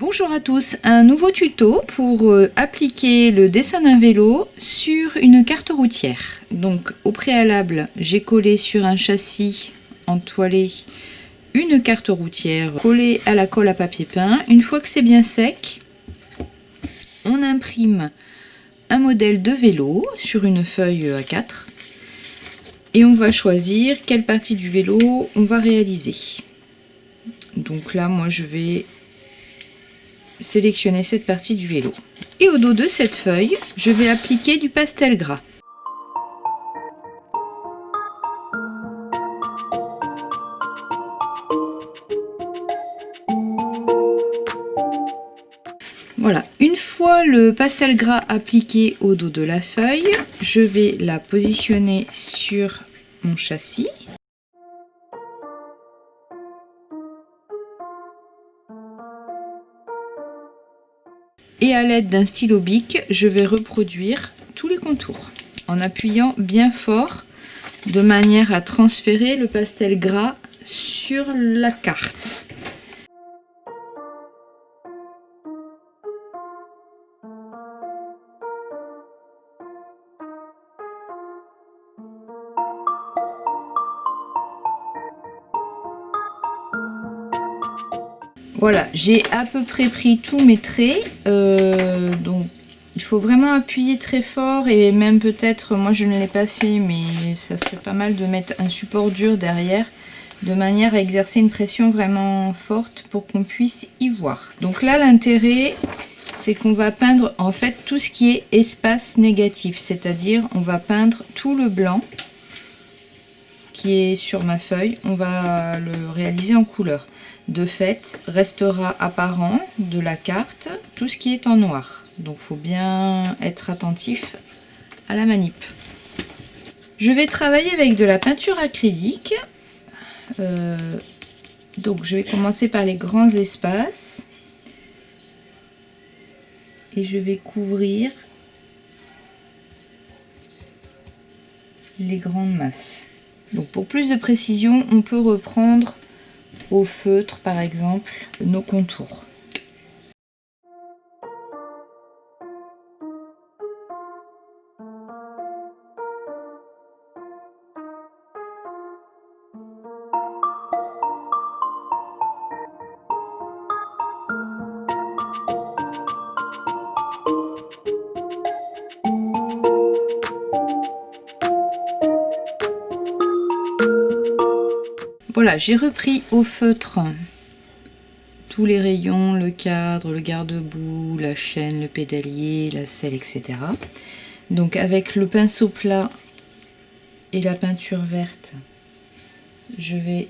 Bonjour à tous, un nouveau tuto pour appliquer le dessin d'un vélo sur une carte routière. Donc au préalable, j'ai collé sur un châssis entoilé une carte routière collée à la colle à papier peint. Une fois que c'est bien sec, on imprime un modèle de vélo sur une feuille A4 et on va choisir quelle partie du vélo on va réaliser. Donc là, moi je vais sélectionner cette partie du vélo. Et au dos de cette feuille, je vais appliquer du pastel gras. Voilà, une fois le pastel gras appliqué au dos de la feuille, je vais la positionner sur mon châssis. Et à l'aide d'un stylo bic, je vais reproduire tous les contours en appuyant bien fort de manière à transférer le pastel gras sur la carte. Voilà, j'ai à peu près pris tous mes traits, donc il faut vraiment appuyer très fort et même peut-être, moi je ne l'ai pas fait, mais ça serait pas mal de mettre un support dur derrière de manière à exercer une pression vraiment forte pour qu'on puisse y voir. Donc là l'intérêt c'est qu'on va peindre en fait tout ce qui est espace négatif, c'est-à-dire on va peindre tout le blanc qui est sur ma feuille, on va le réaliser en couleur. De fait, restera apparent de la carte tout ce qui est en noir. Donc, il faut bien être attentif à la manip. Je vais travailler avec de la peinture acrylique. Donc, je vais commencer par les grands espaces. Et je vais couvrir les grandes masses. Donc, pour plus de précision, on peut reprendre au feutre par exemple nos contours. Voilà, j'ai repris au feutre tous les rayons, le cadre, le garde-boue, la chaîne, le pédalier, la selle, etc. Donc avec le pinceau plat et la peinture verte, je vais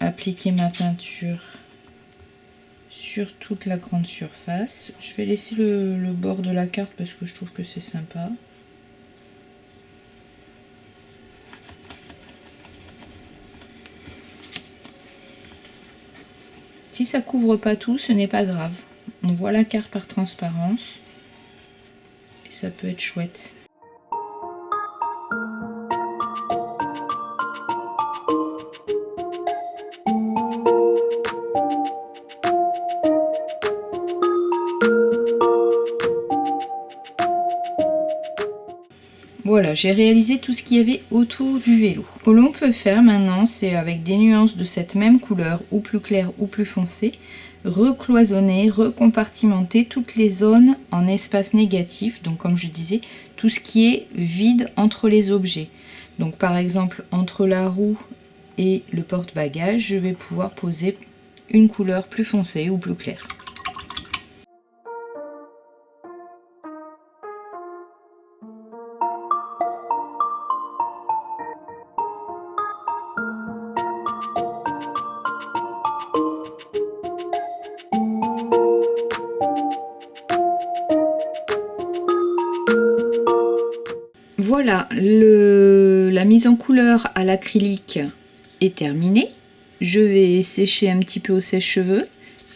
appliquer ma peinture sur toute la grande surface. Je vais laisser le bord de la carte parce que je trouve que c'est sympa. Si ça couvre pas tout, ce n'est pas grave. On voit la carte par transparence et ça peut être chouette. Voilà, j'ai réalisé tout ce qu'il y avait autour du vélo. Ce que l'on peut faire maintenant, c'est avec des nuances de cette même couleur, ou plus claire ou plus foncée, recloisonner, recompartimenter toutes les zones en espace négatif. Donc comme je disais, tout ce qui est vide entre les objets. Donc par exemple, entre la roue et le porte-bagages, je vais pouvoir poser une couleur plus foncée ou plus claire. Voilà, la mise en couleur à l'acrylique est terminée. Je vais sécher un petit peu au sèche-cheveux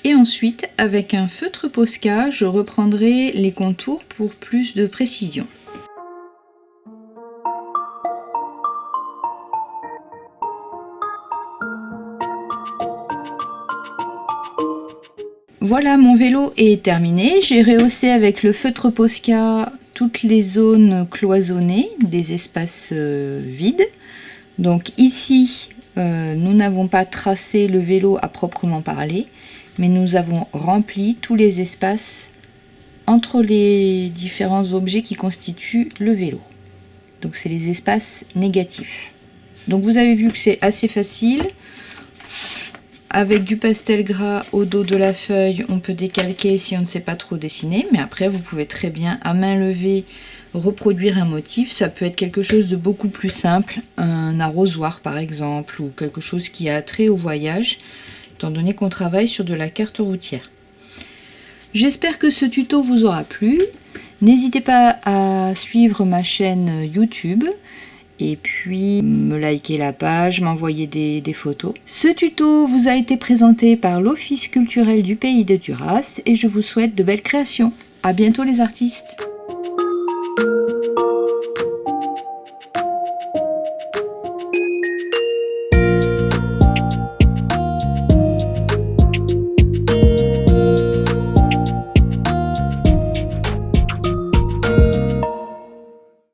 et ensuite avec un feutre Posca, je reprendrai les contours pour plus de précision. Voilà, mon vélo est terminé. J'ai rehaussé avec le feutre Posca toutes les zones cloisonnées, des espaces vides. Donc ici, nous n'avons pas tracé le vélo à proprement parler, mais nous avons rempli tous les espaces entre les différents objets qui constituent le vélo. Donc c'est les espaces négatifs. Donc vous avez vu que c'est assez facile. Avec du pastel gras au dos de la feuille, on peut décalquer si on ne sait pas trop dessiner, mais après vous pouvez très bien à main levée reproduire un motif. Ça peut être quelque chose de beaucoup plus simple, un arrosoir par exemple, ou quelque chose qui a trait au voyage, étant donné qu'on travaille sur de la carte routière. J'espère que ce tuto vous aura plu. N'hésitez pas à suivre ma chaîne YouTube. Et puis me liker la page, m'envoyer des photos. Ce tuto vous a été présenté par l'Office culturel du Pays de Duras et je vous souhaite de belles créations. À bientôt les artistes.